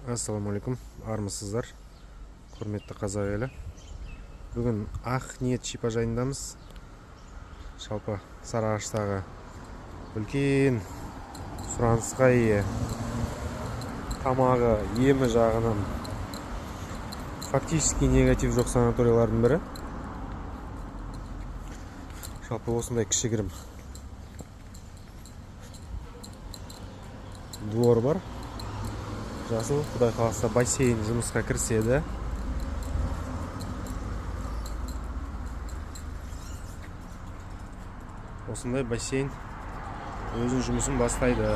Ассалаумағалейкум, армысыздар, құрметті қазақ елі. Бүгін Ақниет шипажайындамыз. Жалпы Сарыағаштағы үлкен сұранысқа ие, тамағы, емі жағынан фактически негатив жоқ санаториялардың бірі. Жалпы осындай кішігірім двор бар. Жасыл, құдай қаласа бассейн жұмысқа кіріседі. Осындай бассейн өзінің жұмысын бастайды.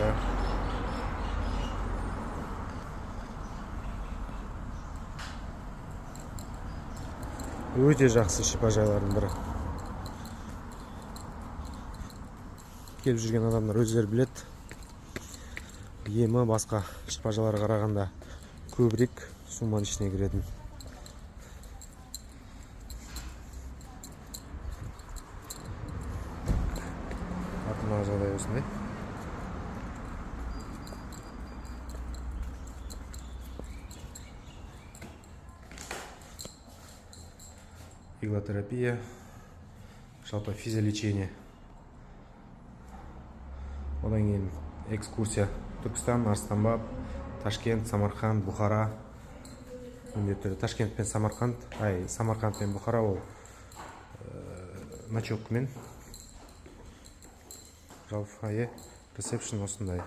Өте жақсы шипажайлардың бірі. Келіп жүрген адамдар өздері білет. Емі басқа шипажайларға қарағанда көбірек сумманың ішіне кіретін. Артындағы жағдай осындай. Иглотерапия, жалпы физиолечение. Одан кейін экскурсия. Түркістан, Арыстанбаб, Ташкент, Самарқанд, Бұхара. Ташкент пен Самарқанд, Самарқанд пен Бұхара ол ночевкамен. Жалпы ресепшн осындай.